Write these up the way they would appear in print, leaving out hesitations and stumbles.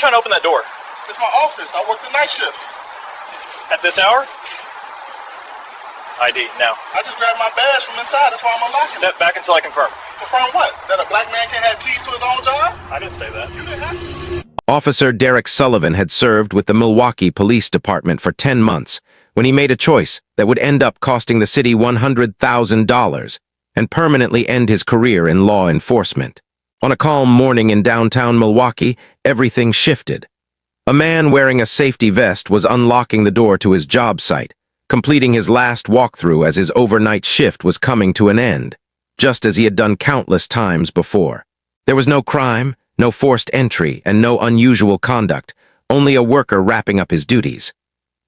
trying to open that door? It's my office. I work the night shift. At this hour? ID, now. I just grabbed my badge from inside. That's why I'm unlocking it. Step back until I confirm. Confirm what? That a black man can't have keys to his own job? I didn't say that. You didn't have to. Officer Derek Sullivan had served with the Milwaukee Police Department for 10 months when he made a choice that would end up costing the city $100,000 and permanently end his career in law enforcement. On a calm morning in downtown Milwaukee, everything shifted. A man wearing a safety vest was unlocking the door to his job site, completing his last walkthrough as his overnight shift was coming to an end, just as he had done countless times before. There was no crime, no forced entry, and no unusual conduct, only a worker wrapping up his duties.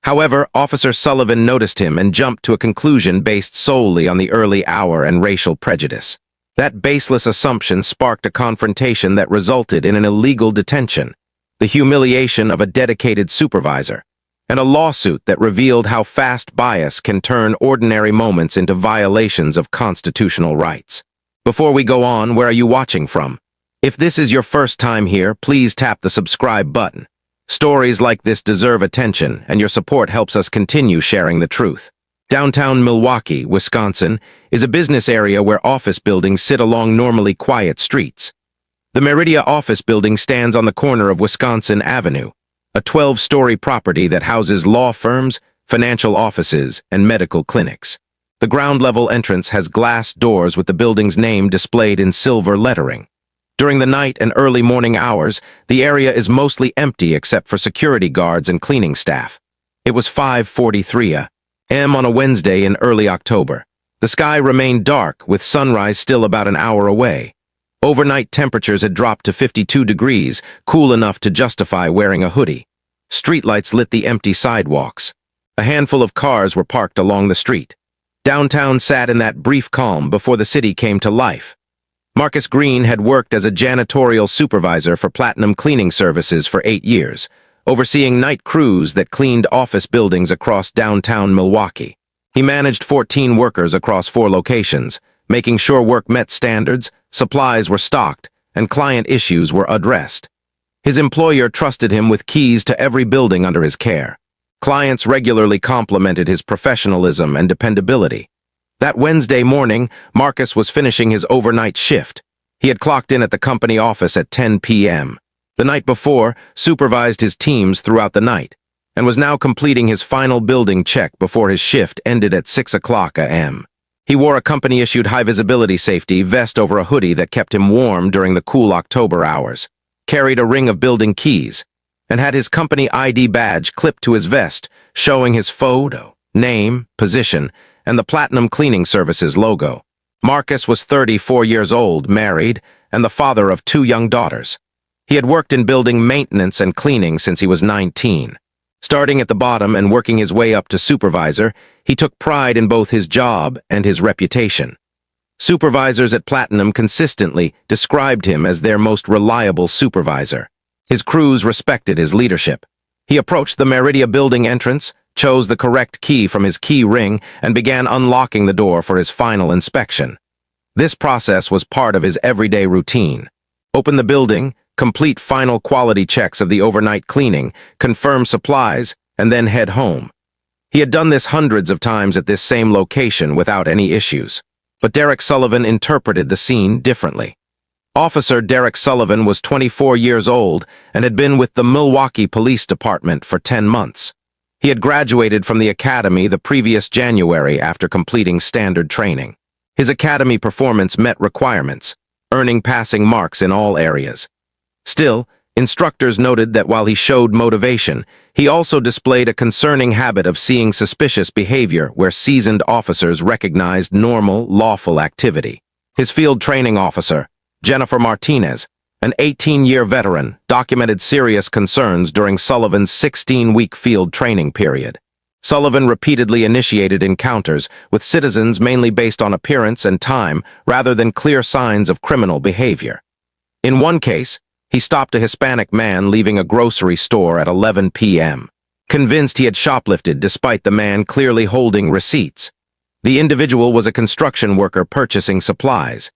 However, Officer Sullivan noticed him and jumped to a conclusion based solely on the early hour and racial prejudice. That baseless assumption sparked a confrontation that resulted in an illegal detention, the humiliation of a dedicated supervisor, and a lawsuit that revealed how fast bias can turn ordinary moments into violations of constitutional rights. Before we go on, where are you watching from? If this is your first time here, please tap the subscribe button. Stories like this deserve attention, and your support helps us continue sharing the truth. Downtown Milwaukee, Wisconsin, is a business area where office buildings sit along normally quiet streets. The Meridia office building stands on the corner of Wisconsin Avenue, a 12-story property that houses law firms, financial offices, and medical clinics. The ground-level entrance has glass doors with the building's name displayed in silver lettering. During the night and early morning hours, the area is mostly empty except for security guards and cleaning staff. It was 5:43 a.m. on a Wednesday in early October. The sky remained dark, with sunrise still about an hour away. Overnight temperatures had dropped to 52 degrees, cool enough to justify wearing a hoodie. Streetlights lit the empty sidewalks. A handful of cars were parked along the street. Downtown sat in that brief calm before the city came to life. Marcus Green had worked as a janitorial supervisor for Platinum Cleaning Services for 8 years, overseeing night crews that cleaned office buildings across downtown Milwaukee. He managed 14 workers across 4 locations, making sure work met standards, supplies were stocked, and client issues were addressed. His employer trusted him with keys to every building under his care. Clients regularly complimented his professionalism and dependability. That Wednesday morning, Marcus was finishing his overnight shift. He had clocked in at the company office at 10 p.m. The night before, supervised his teams throughout the night, and was now completing his final building check before his shift ended at 6 o'clock a.m. He wore a company-issued high-visibility safety vest over a hoodie that kept him warm during the cool October hours, carried a ring of building keys, and had his company ID badge clipped to his vest, showing his photo, name, position, and the Platinum Cleaning Services logo. Marcus was 34 years old, married, and the father of 2 young daughters. He had worked in building maintenance and cleaning since he was 19. Starting at the bottom and working his way up to supervisor, he took pride in both his job and his reputation. Supervisors at Platinum consistently described him as their most reliable supervisor. His crews respected his leadership. He approached the Meridia building entrance, chose the correct key from his key ring, and began unlocking the door for his final inspection. This process was part of his everyday routine. Open the building, complete final quality checks of the overnight cleaning, confirm supplies, and then head home. He had done this hundreds of times at this same location without any issues. But Derek Sullivan interpreted the scene differently. Officer Derek Sullivan was 24 years old and had been with the Milwaukee Police Department for 10 months. He had graduated from the academy the previous January after completing standard training. His academy performance met requirements, earning passing marks in all areas. Still, instructors noted that while he showed motivation, he also displayed a concerning habit of seeing suspicious behavior where seasoned officers recognized normal, lawful activity. His field training officer, Jennifer Martinez, an 18-year veteran, documented serious concerns during Sullivan's 16-week field training period. Sullivan repeatedly initiated encounters with citizens mainly based on appearance and time rather than clear signs of criminal behavior. In one case, he stopped a Hispanic man leaving a grocery store at 11 p.m., convinced he had shoplifted despite the man clearly holding receipts. The individual was a construction worker purchasing supplies.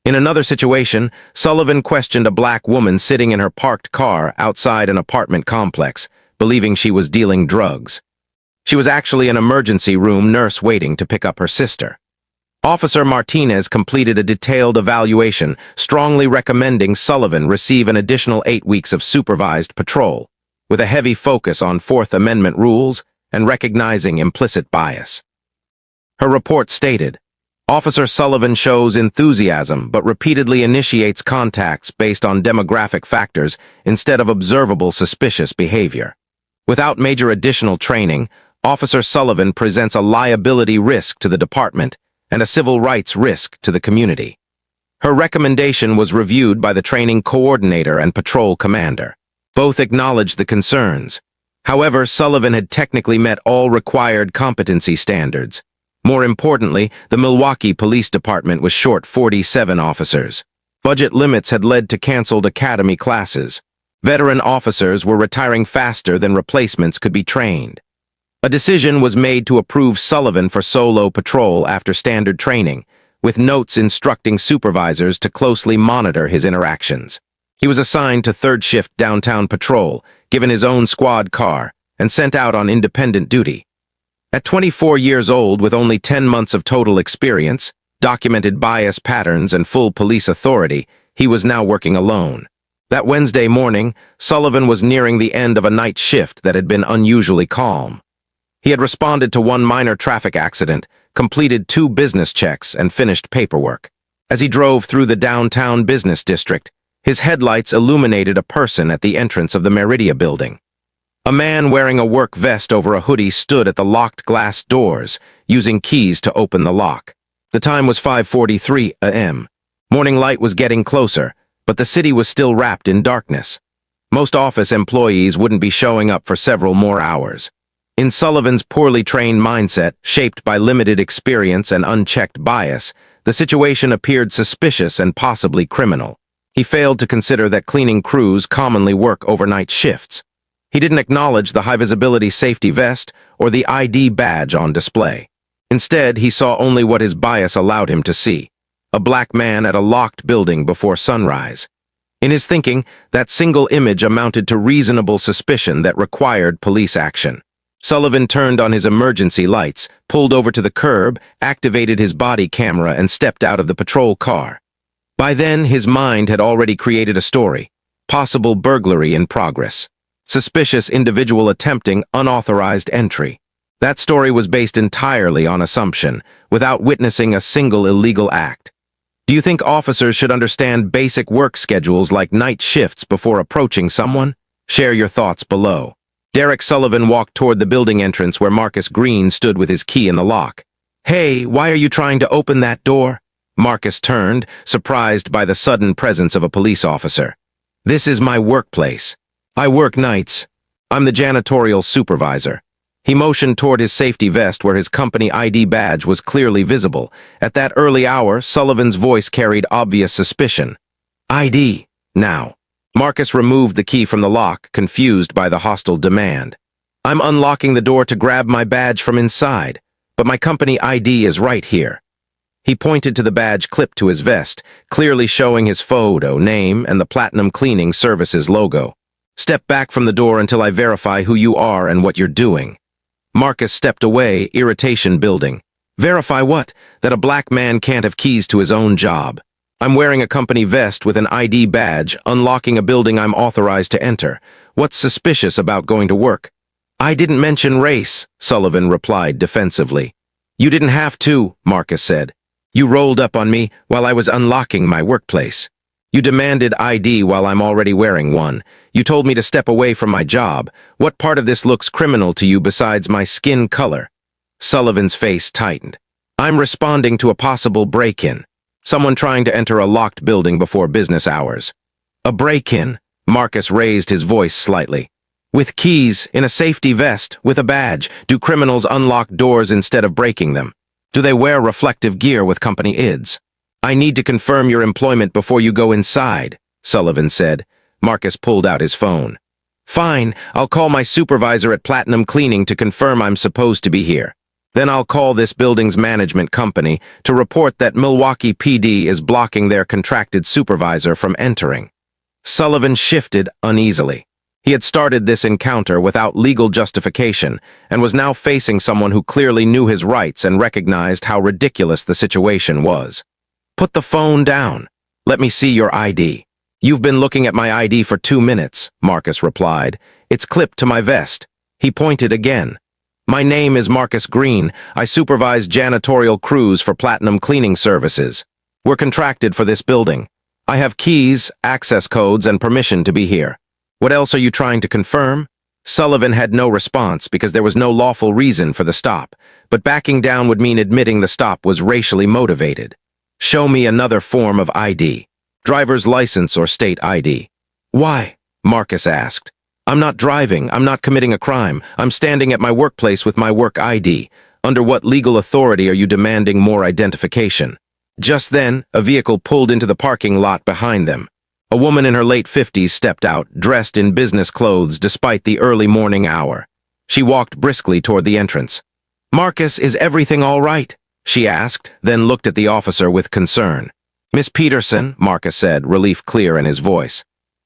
In another situation, Sullivan questioned a black woman sitting in her parked car outside an apartment complex, believing she was dealing drugs. She was actually an emergency room nurse waiting to pick up her sister. Officer Martinez completed a detailed evaluation, strongly recommending Sullivan receive an additional 8 weeks of supervised patrol, with a heavy focus on Fourth Amendment rules and recognizing implicit bias. Her report stated, Officer Sullivan shows enthusiasm but repeatedly initiates contacts based on demographic factors instead of observable suspicious behavior. Without major additional training, Officer Sullivan presents a liability risk to the department and a civil rights risk to the community. Her recommendation was reviewed by the training coordinator and patrol commander. Both acknowledged the concerns. However, Sullivan had technically met all required competency standards. More importantly, the Milwaukee Police Department was short 47 officers. Budget limits had led to canceled academy classes. Veteran officers were retiring faster than replacements could be trained. A decision was made to approve Sullivan for solo patrol after standard training, with notes instructing supervisors to closely monitor his interactions. He was assigned to third shift downtown patrol, given his own squad car, and sent out on independent duty. At 24 years old with only 10 months of total experience, documented bias patterns and full police authority, he was now working alone. That Wednesday morning, Sullivan was nearing the end of a night shift that had been unusually calm. He had responded to one minor traffic accident, completed 2 business checks, and finished paperwork. As he drove through the downtown business district, his headlights illuminated a person at the entrance of the Meridia building. A man wearing a work vest over a hoodie stood at the locked glass doors, using keys to open the lock. The time was 5:43 a.m. Morning light was getting closer, but the city was still wrapped in darkness. Most office employees wouldn't be showing up for several more hours. In Sullivan's poorly trained mindset, shaped by limited experience and unchecked bias, the situation appeared suspicious and possibly criminal. He failed to consider that cleaning crews commonly work overnight shifts. He didn't acknowledge the high-visibility safety vest or the ID badge on display. Instead, he saw only what his bias allowed him to see: a black man at a locked building before sunrise. In his thinking, that single image amounted to reasonable suspicion that required police action. Sullivan turned on his emergency lights, pulled over to the curb, activated his body camera, and stepped out of the patrol car. By then, his mind had already created a story: possible burglary in progress. Suspicious individual attempting unauthorized entry. That story was based entirely on assumption, without witnessing a single illegal act. Do you think officers should understand basic work schedules like night shifts before approaching someone? Share your thoughts below. Derek Sullivan walked toward the building entrance where Marcus Green stood with his key in the lock. "Hey, why are you trying to open that door?" Marcus turned, surprised by the sudden presence of a police officer. "This is my workplace. I work nights. I'm the janitorial supervisor." He motioned toward his safety vest where his company ID badge was clearly visible. At that early hour, Sullivan's voice carried obvious suspicion. "ID, now." Marcus removed the key from the lock, confused by the hostile demand. "I'm unlocking the door to grab my badge from inside, but my company ID is right here." He pointed to the badge clipped to his vest, clearly showing his photo, name, and the Platinum Cleaning Services logo. "Step back from the door until I verify who you are and what you're doing." Marcus stepped away, irritation building. "Verify what? That a black man can't have keys to his own job. I'm wearing a company vest with an ID badge, unlocking a building I'm authorized to enter. What's suspicious about going to work?" "I didn't mention race," Sullivan replied defensively. "You didn't have to," Marcus said. "You rolled up on me while I was unlocking my workplace. You demanded ID while I'm already wearing one. You told me to step away from my job. What part of this looks criminal to you besides my skin color?" Sullivan's face tightened. "I'm responding to a possible break-in. Someone trying to enter a locked building before business hours." "A break-in?" Marcus raised his voice slightly. "With keys, in a safety vest, with a badge, do criminals unlock doors instead of breaking them? Do they wear reflective gear with company IDs?" "I need to confirm your employment before you go inside," Sullivan said. Marcus pulled out his phone. "Fine, I'll call my supervisor at Platinum Cleaning to confirm I'm supposed to be here." Then I'll call this building's management company to report that Milwaukee PD is blocking their contracted supervisor from entering. Sullivan shifted uneasily. He had started this encounter without legal justification and was now facing someone who clearly knew his rights and recognized how ridiculous the situation was. "Put the phone down. Let me see your ID." "You've been looking at my ID for 2 minutes," Marcus replied. "It's clipped to my vest." He pointed again. "My name is Marcus Green. I supervise janitorial crews for Platinum Cleaning Services. We're contracted for this building. I have keys, access codes, and permission to be here. What else are you trying to confirm?" Sullivan had no response because there was no lawful reason for the stop, but backing down would mean admitting the stop was racially motivated. "Show me another form of ID. Driver's license or state ID." "Why?" Marcus asked. "I'm not driving. I'm not committing a crime. I'm standing at my workplace with my work ID. Under what legal authority are you demanding more identification?" Just then, a vehicle pulled into the parking lot behind them. A woman in her late 50s stepped out, dressed in business clothes despite the early morning hour. She walked briskly toward the entrance. "Marcus, is everything all right?" she asked, then looked at the officer with concern. "Miss Peterson," Marcus said, relief clear in his voice.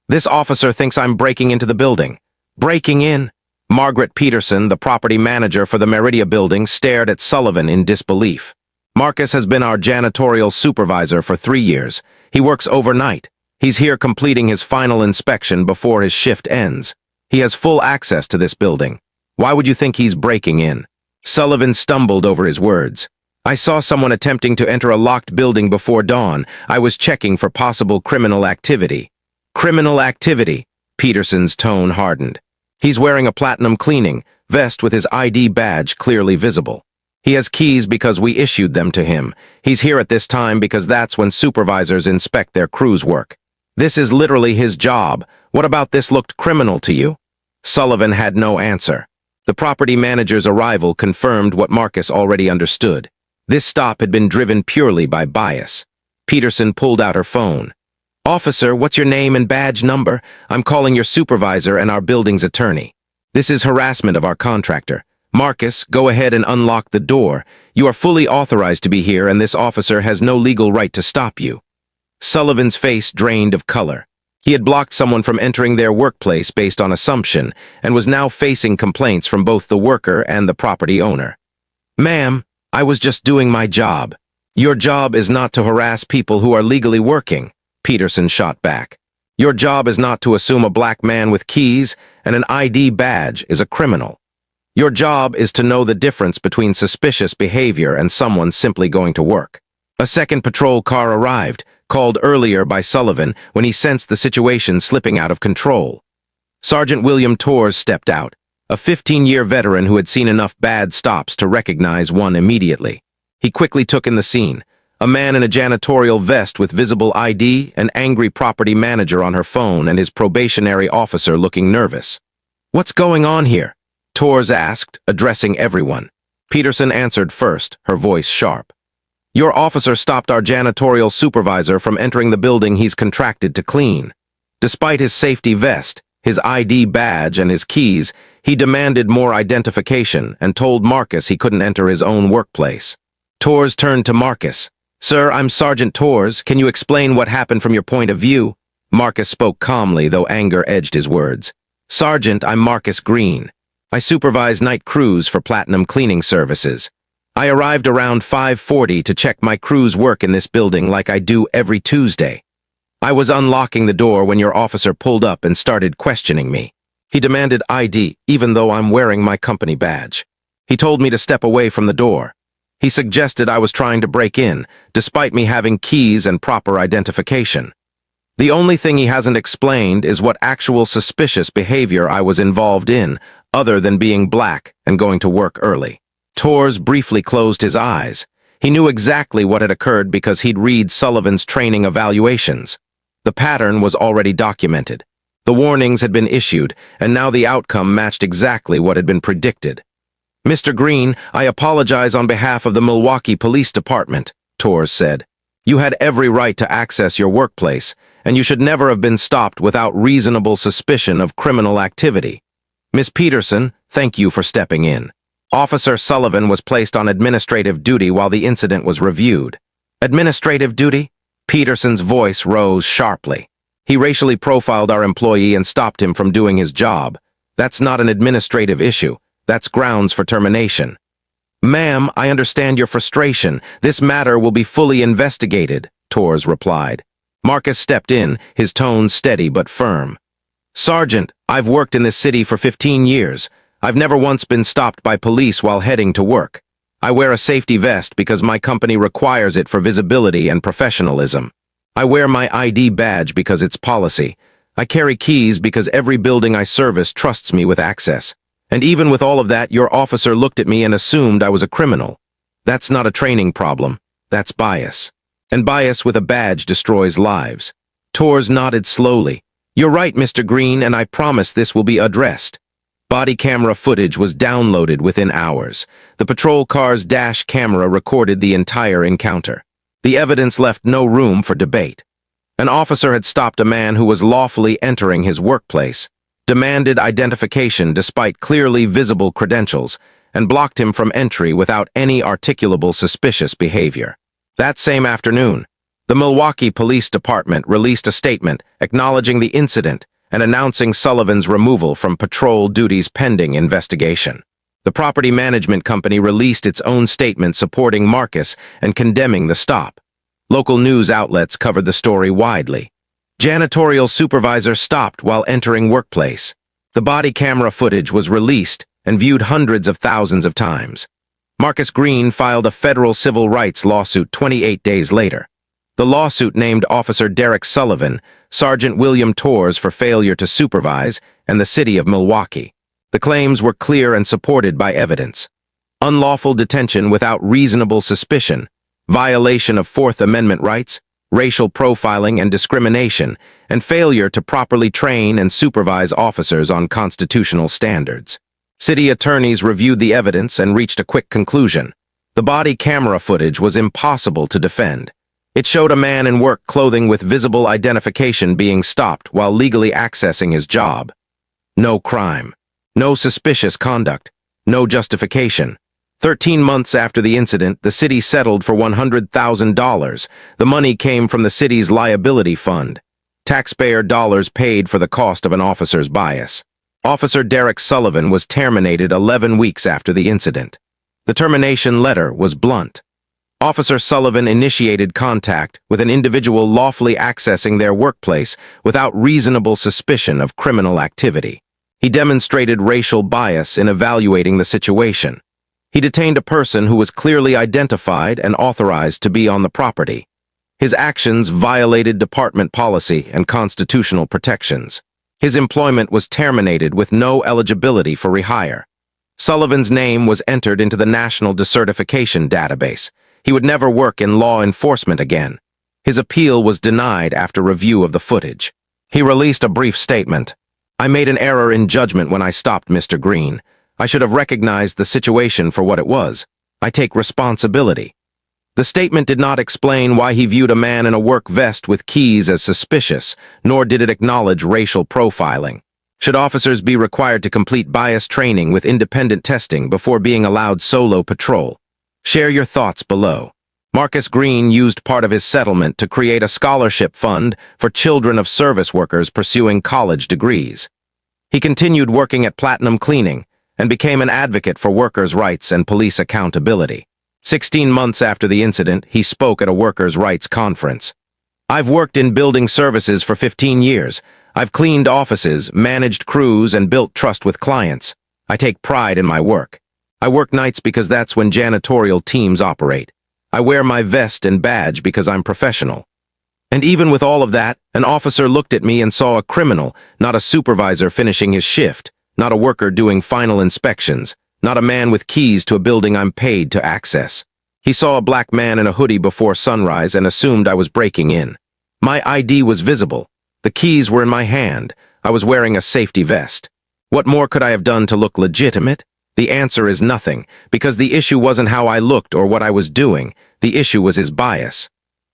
"This officer thinks I'm breaking into the building." "Breaking in?" Margaret Peterson, the property manager for the Meridia building, stared at Sullivan in disbelief. "Marcus has been our janitorial supervisor for 3 years. He works overnight. He's here completing his final inspection before his shift ends. He has full access to this building. Why would you think he's breaking in?" Sullivan stumbled over his words. "I saw someone attempting to enter a locked building before dawn. I was checking for possible criminal activity." "Criminal activity?" Peterson's tone hardened. "He's wearing a Platinum Cleaning vest with his ID badge clearly visible. He has keys because we issued them to him. He's here at this time because that's when supervisors inspect their crew's work. This is literally his job. What about this looked criminal to you?" Sullivan had no answer. The property manager's arrival confirmed what Marcus already understood. This stop had been driven purely by bias. Peterson pulled out her phone. "Officer, what's your name and badge number? I'm calling your supervisor and our building's attorney. This is harassment of our contractor. Marcus, go ahead and unlock the door. You are fully authorized to be here and this officer has no legal right to stop you." Sullivan's face drained of color. He had blocked someone from entering their workplace based on assumption and was now facing complaints from both the worker and the property owner. "Ma'am, I was just doing my job. Your job is not to harass people who are legally working," Peterson shot back. "Your job is not to assume a black man with keys and an ID badge is a criminal. Your job is to know the difference between suspicious behavior and someone simply going to work." A second patrol car arrived, called earlier by Sullivan when he sensed the situation slipping out of control. Sergeant William Torres stepped out, a 15-year veteran who had seen enough bad stops to recognize one immediately. He quickly took in the scene. A man in a janitorial vest with visible ID, an angry property manager on her phone, and his probationary officer looking nervous. "What's going on here?" Torres asked, addressing everyone. Peterson answered first, her voice sharp. "Your officer stopped our janitorial supervisor from entering the building he's contracted to clean. Despite his safety vest, his ID badge, and his keys, he demanded more identification and told Marcus he couldn't enter his own workplace." Torres turned to Marcus. "Sir, I'm Sergeant Torres. Can you explain what happened from your point of view?" Marcus spoke calmly, though anger edged his words. "Sergeant, I'm Marcus Green. I supervise night crews for Platinum Cleaning Services. I arrived around 5:40 to check my crew's work in this building like I do every Tuesday. I was unlocking the door when your officer pulled up and started questioning me. He demanded ID, even though I'm wearing my company badge. He told me to step away from the door. He suggested I was trying to break in, despite me having keys and proper identification. The only thing he hasn't explained is what actual suspicious behavior I was involved in, other than being black and going to work early." Torres briefly closed his eyes. He knew exactly what had occurred because he'd read Sullivan's training evaluations. The pattern was already documented. The warnings had been issued, and now the outcome matched exactly what had been predicted. "Mr. Green, I apologize on behalf of the Milwaukee Police Department," Torres said. "You had every right to access your workplace, and you should never have been stopped without reasonable suspicion of criminal activity. Miss Peterson, thank you for stepping in." Officer Sullivan was placed on administrative duty while the incident was reviewed. Administrative duty? Peterson's voice rose sharply. He racially profiled our employee and stopped him from doing his job. That's not an administrative issue. That's grounds for termination. Ma'am, I understand your frustration. This matter will be fully investigated, Torres replied. Marcus stepped in, his tone steady but firm. Sergeant, I've worked in this city for 15 years. I've never once been stopped by police while heading to work. I wear a safety vest because my company requires it for visibility and professionalism. I wear my ID badge because it's policy. I carry keys because every building I service trusts me with access. And even with all of that, your officer looked at me and assumed I was a criminal. That's not a training problem. That's bias. And bias with a badge destroys lives. Torres nodded slowly. You're right, Mr. Green, and I promise this will be addressed. Body camera footage was downloaded within hours. The patrol car's dash camera recorded the entire encounter. The evidence left no room for debate. An officer had stopped a man who was lawfully entering his workplace, demanded identification despite clearly visible credentials, and blocked him from entry without any articulable suspicious behavior. That same afternoon, the Milwaukee Police Department released a statement acknowledging the incident and announcing Sullivan's removal from patrol duties pending investigation. The property management company released its own statement supporting Marcus and condemning the stop. Local news outlets covered the story widely. Janitorial supervisor stopped while entering workplace. The body camera footage was released and viewed hundreds of thousands of times. Marcus Green filed a federal civil rights lawsuit 28 days later. The lawsuit named Officer Derek Sullivan, Sergeant William Torres for failure to supervise, and the city of Milwaukee. The claims were clear and supported by evidence. Unlawful detention without reasonable suspicion, violation of Fourth Amendment rights, racial profiling and discrimination, and failure to properly train and supervise officers on constitutional standards. City attorneys reviewed the evidence and reached a quick conclusion. The body camera footage was impossible to defend. It showed a man in work clothing with visible identification being stopped while legally accessing his job. No crime. No suspicious conduct. No justification. 13 months after the incident, the city settled for $100,000. The money came from the city's liability fund. Taxpayer dollars paid for the cost of an officer's bias. Officer Derek Sullivan was terminated 11 weeks after the incident. The termination letter was blunt. Officer Sullivan initiated contact with an individual lawfully accessing their workplace without reasonable suspicion of criminal activity. He demonstrated racial bias in evaluating the situation. He detained a person who was clearly identified and authorized to be on the property. His actions violated department policy and constitutional protections. His employment was terminated with no eligibility for rehire. Sullivan's name was entered into the National Decertification Database. He would never work in law enforcement again. His appeal was denied after review of the footage. He released a brief statement. I made an error in judgment when I stopped Mr. Green. I should have recognized the situation for what it was. I take responsibility. The statement did not explain why he viewed a man in a work vest with keys as suspicious, nor did it acknowledge racial profiling. Should officers be required to complete bias training with independent testing before being allowed solo patrol? Share your thoughts below. Marcus Green used part of his settlement to create a scholarship fund for children of service workers pursuing college degrees. He continued working at Platinum Cleaning and became an advocate for workers' rights and police accountability. 16 months after the incident, he spoke at a workers' rights conference. I've worked in building services for 15 years. I've cleaned offices, managed crews, and built trust with clients. I take pride in my work. I work nights because that's when janitorial teams operate. I wear my vest and badge because I'm professional. And even with all of that, an officer looked at me and saw a criminal, not a supervisor finishing his shift, not a worker doing final inspections, not a man with keys to a building I'm paid to access. He saw a black man in a hoodie before sunrise and assumed I was breaking in. My ID was visible. The keys were in my hand. I was wearing a safety vest. What more could I have done to look legitimate? The answer is nothing, because the issue wasn't how I looked or what I was doing. The issue was his bias.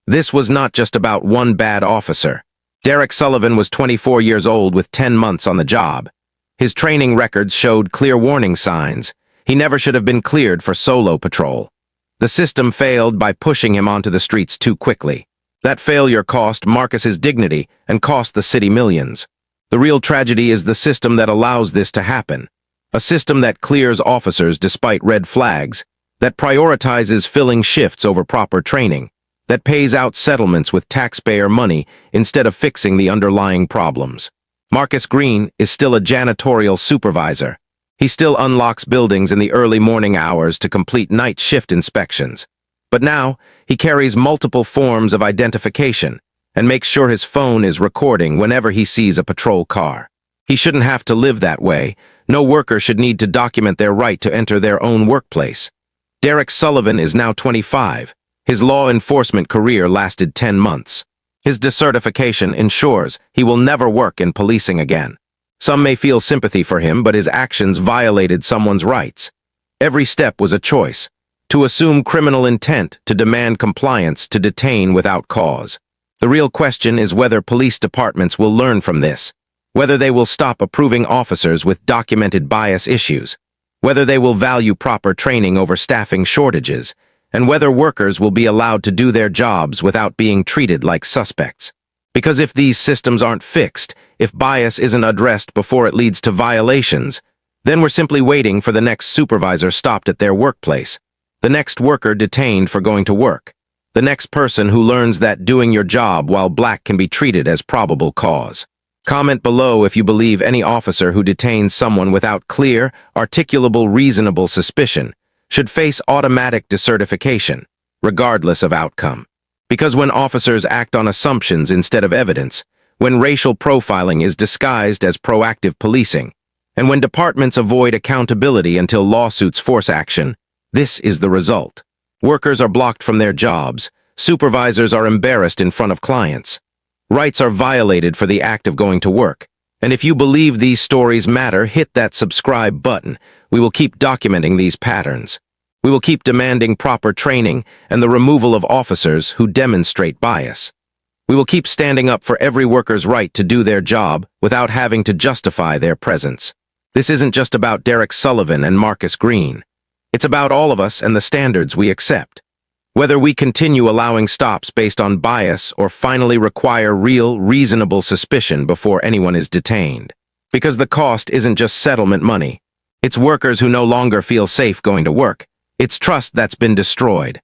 This was not just about one bad officer. Derek Sullivan was 24 years old with 10 months on the job. His training records showed clear warning signs. He never should have been cleared for solo patrol. The system failed by pushing him onto the streets too quickly. That failure cost Marcus his dignity and cost the city millions. The real tragedy is the system that allows this to happen. A system that clears officers despite red flags, that prioritizes filling shifts over proper training, that pays out settlements with taxpayer money instead of fixing the underlying problems. Marcus Green is still a janitorial supervisor. He still unlocks buildings in the early morning hours to complete night shift inspections. But now, he carries multiple forms of identification and makes sure his phone is recording whenever he sees a patrol car. He shouldn't have to live that way. No worker should need to document their right to enter their own workplace. Derek Sullivan is now 25. His law enforcement career lasted 10 months. His decertification ensures he will never work in policing again. Some may feel sympathy for him, but his actions violated someone's rights. Every step was a choice. To assume criminal intent, to demand compliance, to detain without cause. The real question is whether police departments will learn from this, whether they will stop approving officers with documented bias issues, whether they will value proper training over staffing shortages, and whether workers will be allowed to do their jobs without being treated like suspects. Because if these systems aren't fixed, if bias isn't addressed before it leads to violations, then we're simply waiting for the next supervisor stopped at their workplace, the next worker detained for going to work, the next person who learns that doing your job while black can be treated as probable cause. Comment below if you believe any officer who detains someone without clear, articulable, reasonable suspicion should face automatic decertification, regardless of outcome. Because when officers act on assumptions instead of evidence, when racial profiling is disguised as proactive policing, and when departments avoid accountability until lawsuits force action, this is the result. Workers are blocked from their jobs, supervisors are embarrassed in front of clients. Rights are violated for the act of going to work. And if you believe these stories matter, hit that subscribe button. We will keep documenting these patterns. We will keep demanding proper training and the removal of officers who demonstrate bias. We will keep standing up for every worker's right to do their job without having to justify their presence. This isn't just about Derek Sullivan and Marcus Green. It's about all of us and the standards we accept. Whether we continue allowing stops based on bias or finally require real, reasonable suspicion before anyone is detained. Because the cost isn't just settlement money. It's workers who no longer feel safe going to work. It's trust that's been destroyed.